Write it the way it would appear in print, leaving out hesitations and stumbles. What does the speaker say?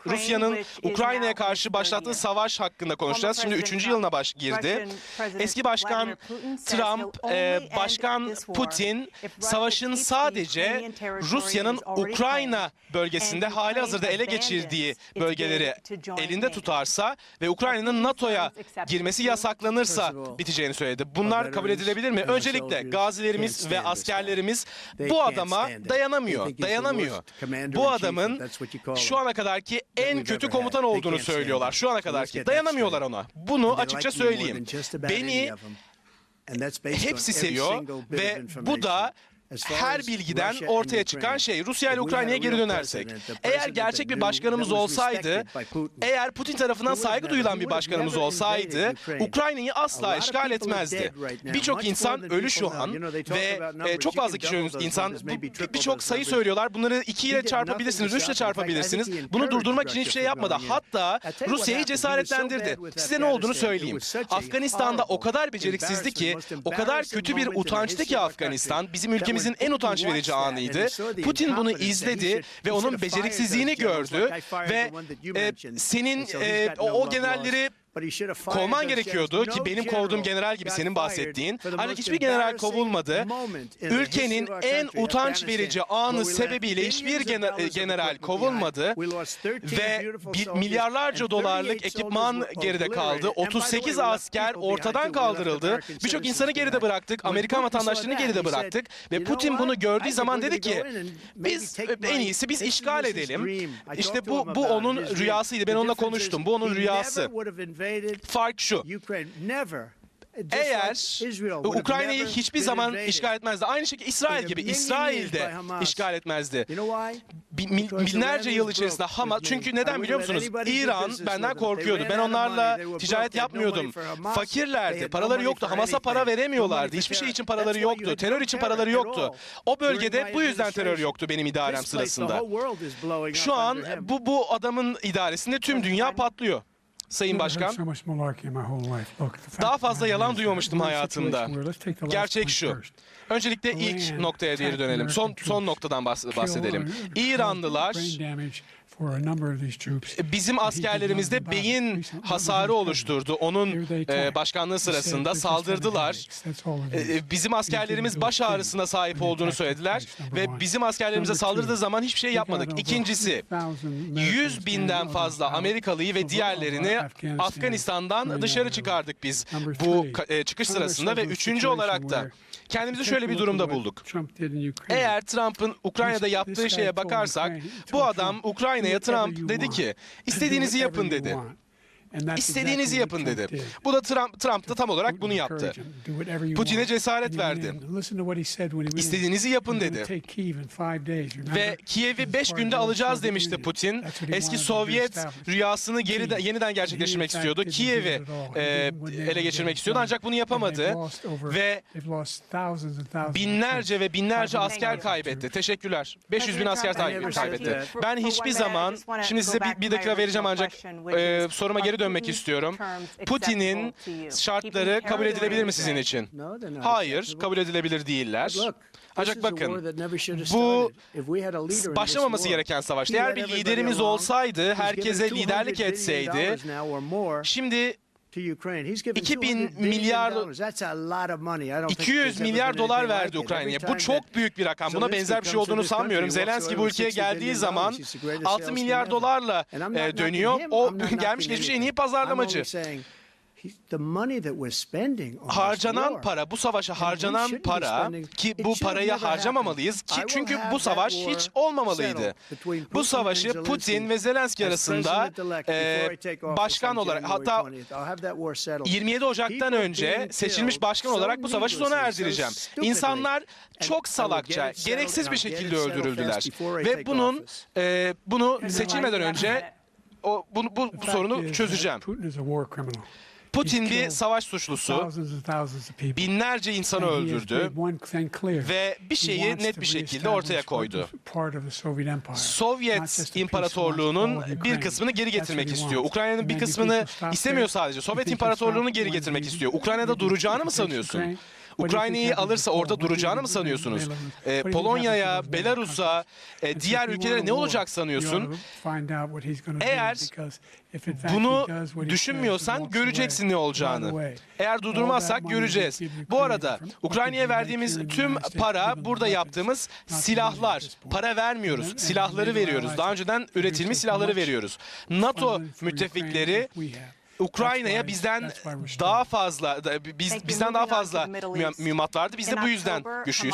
Rusya'nın Ukrayna'ya karşı başlattığı savaş hakkında konuşacağız. Şimdi 3. yılına girdi. Eski Başkan Trump, Başkan Putin savaşın sadece Rusya'nın Ukrayna bölgesinde halihazırda ele geçirdiği bölgeleri elinde tutarsa ve Ukrayna'nın NATO'ya girmesi yasaklanırsa biteceğini söyledi. Bunlar kabul edilebilir mi? Öncelikle gazilerimiz ve askerlerimiz bu adama dayanamıyor. Bu adamın şu ana kadarki en kötü komutan olduğunu söylüyorlar. Şu ana kadarki. Dayanamıyorlar ona. Bunu açıkça söyleyeyim. Beni hepsi seviyor ve bu da her bilgiden ortaya çıkan şey. Rusya ile Ukrayna'ya geri dönersek, eğer gerçek bir başkanımız olsaydı, eğer Putin tarafından saygı duyulan bir başkanımız olsaydı, Ukrayna'yı asla işgal etmezdi. Birçok insan ölü şu an ve çok fazla birçok sayı söylüyorlar. Bunları 2 ile çarpabilirsiniz, 3 ile çarpabilirsiniz. Bunu durdurmak için hiçbir şey yapmadı. Hatta Rusya'yı cesaretlendirdi. Size ne olduğunu söyleyeyim. Afganistan'da o kadar beceriksizdi ki, o kadar kötü bir utançtı ki Afganistan, bizim ülkemizin en utanç verici anıydı. Putin bunu izledi ve onun beceriksizliğini gördü ve senin o generalleri kovman gerekiyordu ki benim kovduğum general gibi senin bahsettiğin. Ancak hiçbir general kovulmadı. Ülkenin en utanç verici anı sebebiyle hiçbir general kovulmadı ve milyarlarca dolarlık ekipman geride kaldı. 38 asker ortadan kaldırıldı. Birçok insanı geride bıraktık. Amerikan vatandaşlarını geride bıraktık ve Putin bunu gördüğü zaman dedi ki biz en iyisi biz işgal edelim. İşte bu onun rüyasıydı. Ben onunla konuştum. Bu onun rüyası. Fark şu. Eğer Ukrayna'yı hiçbir zaman işgal etmezdi. Aynı şekilde İsrail gibi. İsrail de işgal etmezdi. Binlerce yıl içerisinde Hamas. Çünkü neden biliyor musunuz? İran benden korkuyordu. Ben onlarla ticaret yapmıyordum. Fakirlerdi. Paraları yoktu. Hamas'a para veremiyorlardı. Hiçbir şey için paraları yoktu. Terör için paraları yoktu. O bölgede bu yüzden terör yoktu benim idarem sırasında. Şu an bu adamın idaresinde tüm dünya patlıyor. Sayın Başkan, daha fazla yalan duymamıştım hayatımda. Gerçek şu. Öncelikle ilk noktaya geri dönelim. Son noktadan bahsedelim. İranlılar bizim askerlerimizde beyin hasarı oluşturdu. Onun başkanlığı sırasında saldırdılar. Bizim askerlerimiz baş ağrısına sahip olduğunu söylediler ve bizim askerlerimize saldırdığı zaman hiçbir şey yapmadık. İkincisi, 100 binden fazla Amerikalıyı ve diğerlerini Afganistan'dan dışarı çıkardık biz bu çıkış sırasında ve üçüncü olarak da kendimizi şöyle bir durumda bulduk. Eğer Trump'ın Ukrayna'da yaptığı şeye bakarsak, bu adam Ukrayna'ya Trump dedi ki, istediğinizi yapın dedi. İstediğinizi yapın dedi. Bu da Trump da tam olarak bunu yaptı. Putin'e cesaret verdi. İstediğinizi yapın dedi. Ve Kiev'i 5 günde alacağız demişti Putin. Eski Sovyet rüyasını yeniden gerçekleştirmek istiyordu. Kiev'i ele geçirmek istiyordu ancak bunu yapamadı. Ve binlerce asker kaybetti. Teşekkürler. 500 bin asker kaybetti. Ben hiçbir zaman, şimdi size bir dakika vereceğim ancak soruma geri dönmek istiyorum. Putin'in şartları kabul edilebilir mi sizin için? Hayır, kabul edilebilir değiller. Ancak bakın, bu başlamaması gereken savaştı. Eğer bir liderimiz olsaydı, herkese liderlik etseydi, şimdi 200 milyar dolar verdi Ukrayna'ya. Bu çok büyük bir rakam. Buna benzer bir şey olduğunu sanmıyorum. Zelenski bu ülkeye geldiği zaman 6 milyar dolarla dönüyor. O gelmiş geçmiş en iyi pazarlamacı. Harcanan para, bu savaşa harcanan para ki bu parayı harcamamalıyız ki çünkü bu savaş hiç olmamalıydı. Bu savaşı Putin ve Zelenski arasında başkan olarak, hatta 27 Ocak'tan önce seçilmiş başkan olarak bu savaşı sona erdireceğim. İnsanlar çok salakça, gereksiz bir şekilde öldürüldüler ve bunu seçilmeden önce bu sorunu çözeceğim. Putin bir savaş suçlusu, binlerce insanı öldürdü ve bir şeyi net bir şekilde ortaya koydu. Sovyet İmparatorluğu'nun bir kısmını geri getirmek istiyor. Ukrayna'nın bir kısmını istemiyor sadece. Sovyet İmparatorluğu'nu geri getirmek istiyor. Ukrayna'da duracağını mı sanıyorsun? Ukrayna'yı alırsa orada duracağını mı sanıyorsunuz? Polonya'ya, Belarus'a, diğer ülkelere ne olacak sanıyorsun? Eğer bunu düşünmüyorsan göreceksin ne olacağını. Eğer durdurmazsak göreceğiz. Bu arada Ukrayna'ya verdiğimiz tüm para burada yaptığımız silahlar. Para vermiyoruz, silahları veriyoruz. Daha önceden üretilmiş silahları veriyoruz. NATO müttefikleri Ukrayna'ya bizden daha fazla mühimmat vardı. Biz de bu yüzden güçlüyüz.